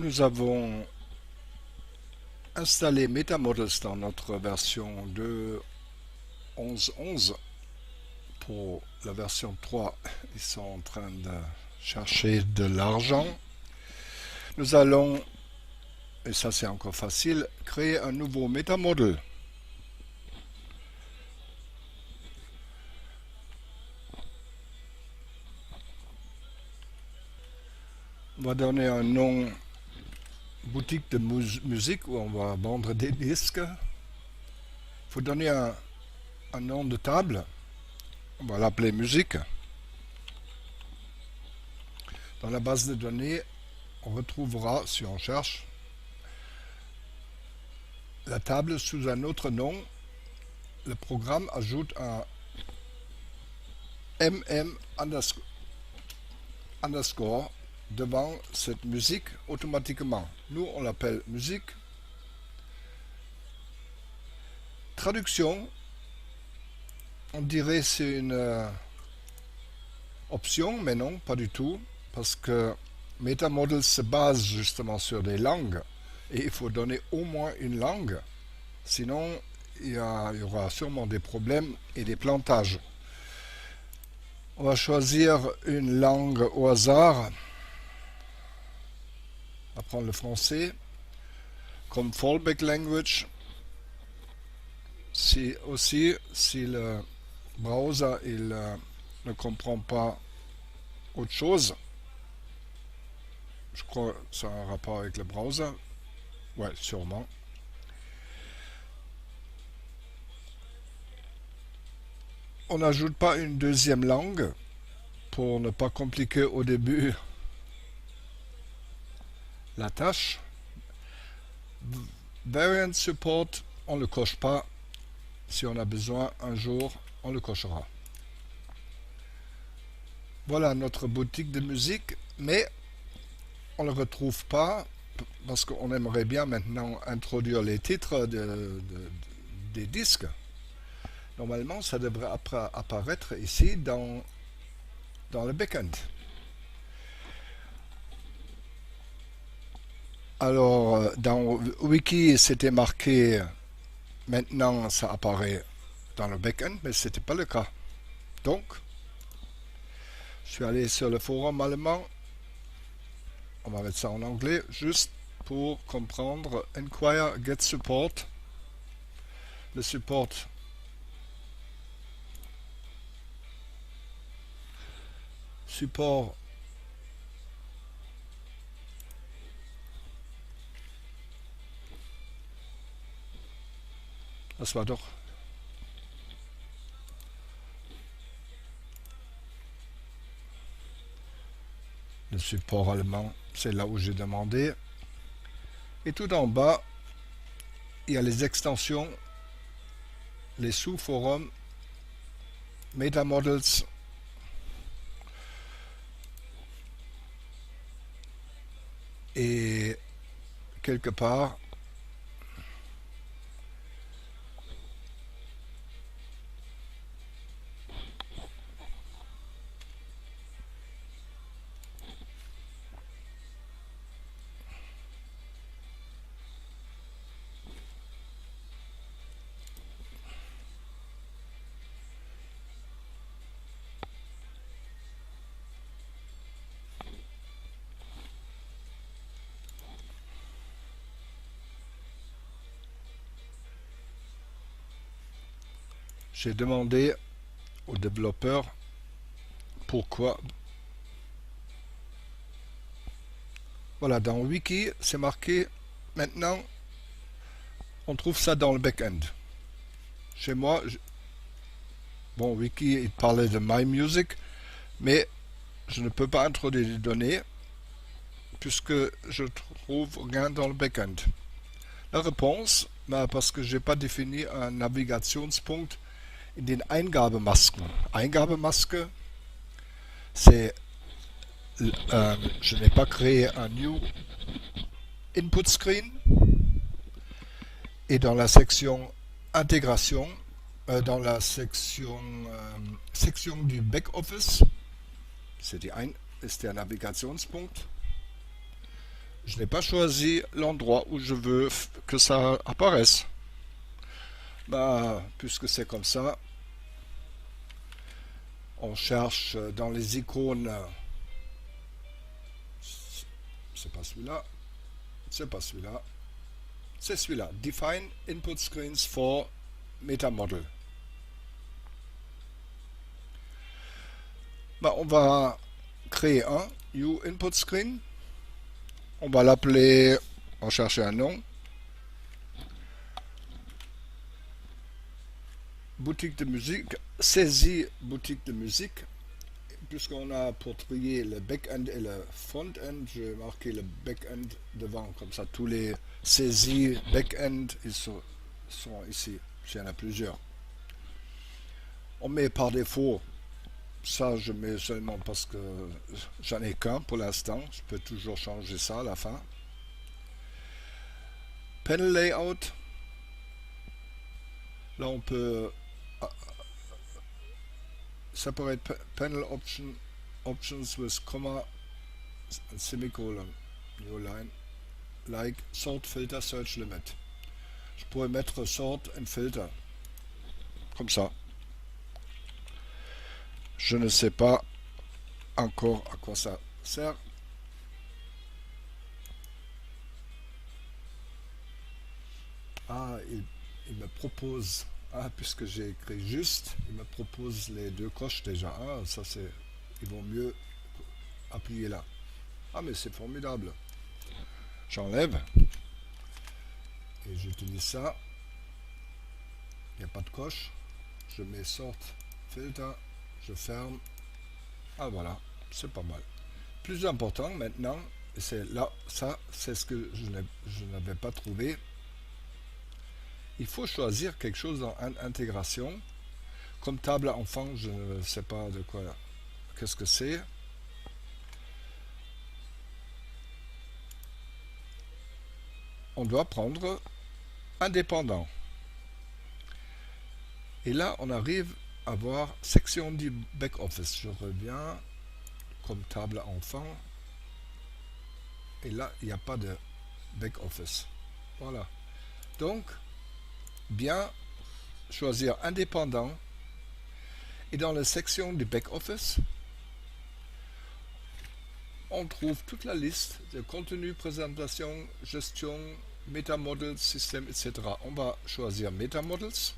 Nous avons installé MetaModels dans notre version 2.11.11. Pour la version 3, ils sont en train de chercher de l'argent. Nous allons, et ça c'est encore facile, créer un nouveau MetaModel. On va donner un nom boutique de musique où on va vendre des disques. Il faut donner un nom de table. On va l'appeler musique. Dans la base de données, on retrouvera, si on cherche, la table sous un autre nom. Le programme ajoute un mm underscore devant cette musique automatiquement. Nous, on l'appelle musique. Traduction, on dirait c'est une option, mais non, pas du tout, parce que MetaModels se base justement sur des langues, et il faut donner au moins une langue, sinon il y aura sûrement des problèmes et des plantages. On va choisir une langue au hasard. On va prendre le français comme fallback language. Si le browser ne comprend pas autre chose, je crois que ça a un rapport avec le browser, ouais, sûrement. On n'ajoute pas une deuxième langue pour ne pas compliquer au début la tâche. Variant support, on ne le coche pas. Si on a besoin un jour, on le cochera. Voilà notre boutique de musique, mais on ne le retrouve pas parce qu'on aimerait bien maintenant introduire les titres des disques. Normalement, ça devrait apparaître ici dans le backend. Alors, dans Wiki, c'était marqué maintenant, ça apparaît dans le backend, mais ce n'était pas le cas. Donc, je suis allé sur le forum allemand. On va mettre ça en anglais, juste pour comprendre. Enquire, get support. Le support das war doch le support allemand, c'est là où j'ai demandé. Et tout en bas, il y a les extensions, les sous-forums, MetaModels, et quelque part, j'ai demandé aux développeurs pourquoi. Voilà, dans Wiki, c'est marqué. Maintenant, on trouve ça dans le backend. Chez moi, bon, Wiki, il parlait de My Music, mais je ne peux pas introduire des données puisque je trouve rien dans le backend. La réponse, parce que je n'ai pas défini un Navigationspunkt in den Eingabemasken. Eingabemaske, c'est je n'ai pas créé un new input screen, et dans la section intégration, dans la section du Backoffice, ist der Navigationspunkt. Je n'ai pas choisi l'endroit où je veux que ça apparaisse. Bah, puisque c'est comme ça, on cherche dans les icônes. C'est pas celui-là. C'est pas celui-là. C'est celui-là. Define input screens for MetaModel. Bah, on va créer un New Input Screen. On va l'appeler, on va chercher un nom. Boutique de musique, saisie boutique de musique. Puisqu'on a pour trier le back-end et le front-end, je vais marquer le back-end devant. Comme ça, tous les saisies back-end sont ici. Il y en a plusieurs. On met par défaut, ça je mets seulement parce que j'en ai qu'un pour l'instant. Je peux toujours changer ça à la fin. Panel Layout. Là, on peut separate panel options with comma and semicolon, new line, like sort filter search limit. Je pourrais mettre sort and filter, comme ça. Je ne sais pas encore à quoi ça sert. Ah, il me propose, puisque j'ai écrit juste, il me propose les deux coches déjà. Ah, ça c'est, ils vont mieux appuyer là. Ah, mais c'est formidable. J'enlève et j'utilise ça. Il n'y a pas de coche. Je mets sort filter, je ferme. Ah voilà, c'est pas mal. Plus important maintenant, c'est là, ça c'est ce que je n'avais pas trouvé. Il faut choisir quelque chose en intégration. Comme table enfant, je ne sais pas de quoi, qu'est-ce que c'est. On doit prendre indépendant. Et là, on arrive à voir section du back-office. Je reviens comme table enfant. Et là, il n'y a pas de back-office. Voilà. Donc, bien choisir indépendant. Et dans la section du back-office, on trouve toute la liste de contenu, présentation, gestion, MetaModels, système, etc. On va choisir MetaModels.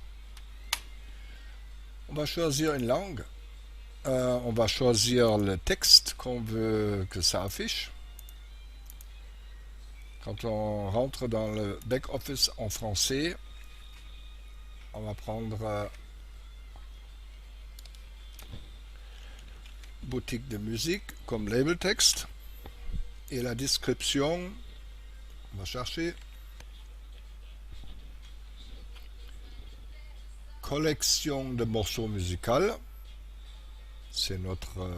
On va choisir une langue. On va choisir le texte qu'on veut que ça affiche. Quand on rentre dans le back-office en français, on va prendre boutique de musique comme label texte. Et la description, on va chercher collection de morceaux musicaux. C'est notre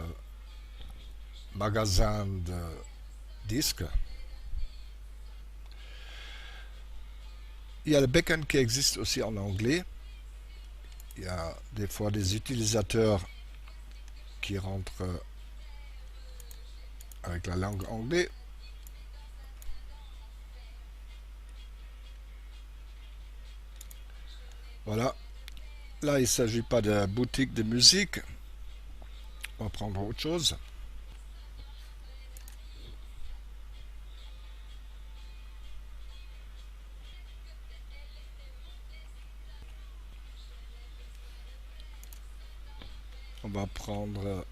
magasin de disques. Il y a le backend qui existe aussi en anglais. Il y a des fois des utilisateurs qui rentrent avec la langue anglaise. Voilà. Là, il ne s'agit pas de boutique de musique. On va prendre autre chose. On va prendre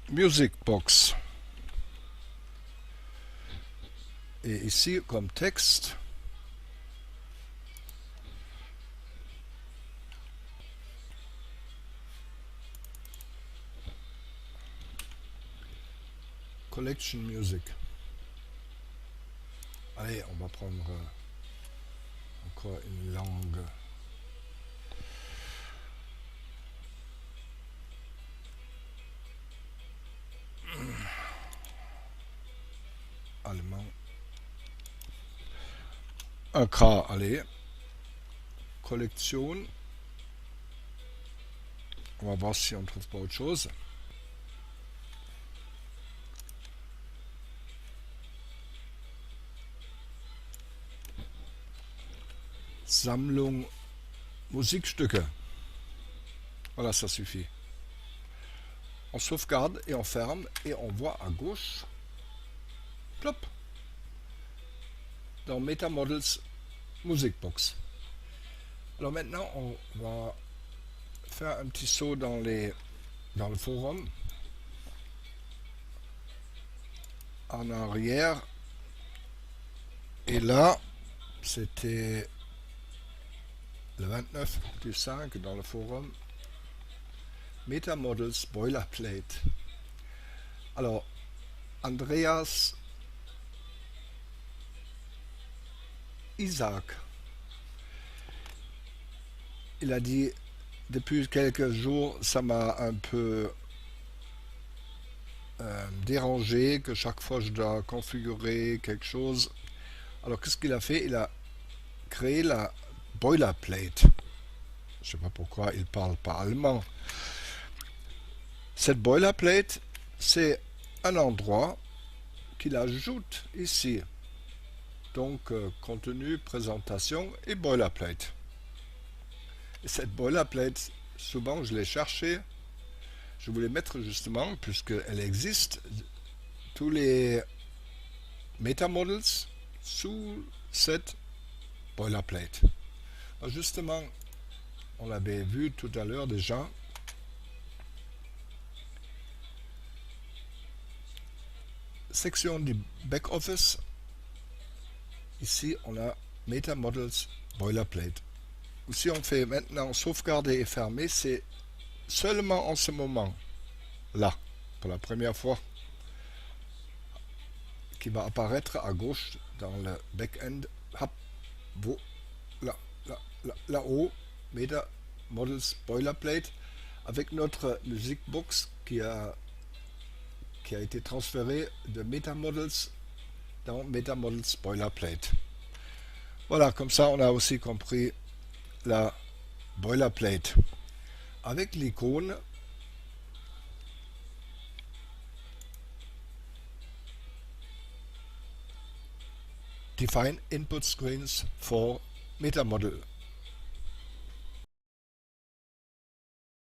Music Box. Et ici, comme texte, Collection Music. Allez, on va prendre encore une langue. Allemand. Un cas, allez. Collection. On va voir si on ne trouve pas autre chose. Sammlung Musikstücke. Voilà, ça suffit. On sauvegarde et on ferme et on voit à gauche, plop, dans MetaModels Musicbox. Alors maintenant, on va faire un petit saut dans le forum. En arrière. Et là, c'était le 29 du 5 dans le forum. MetaModels Boilerplate. Alors, Andreas Isaac, il a dit depuis quelques jours, ça m'a un peu dérangé que chaque fois je dois configurer quelque chose. Alors qu'est-ce qu'il a fait? Il a créé la boilerplate. Je ne sais pas pourquoi il parle pas allemand. Cette boilerplate, c'est un endroit qu'il ajoute ici. Donc contenu, présentation et boilerplate. Et cette boilerplate, souvent je l'ai cherchée. Je voulais mettre justement, puisqu'elle existe, tous les MetaModels sous cette boilerplate. Alors justement, on l'avait vu tout à l'heure déjà. Section du back-office. Ici, on a MetaModels Boilerplate. Si on fait maintenant sauvegarder et fermer, c'est seulement en ce moment, là, pour la première fois, qui va apparaître à gauche dans le back-end. Là-haut, MetaModels Boilerplate, avec notre Musicbox qui a été transférée de MetaModels dans MetaModels Boilerplate. Voilà, comme ça on a aussi compris la boilerplate. Avec l'icône Define Input Screens for MetaModel.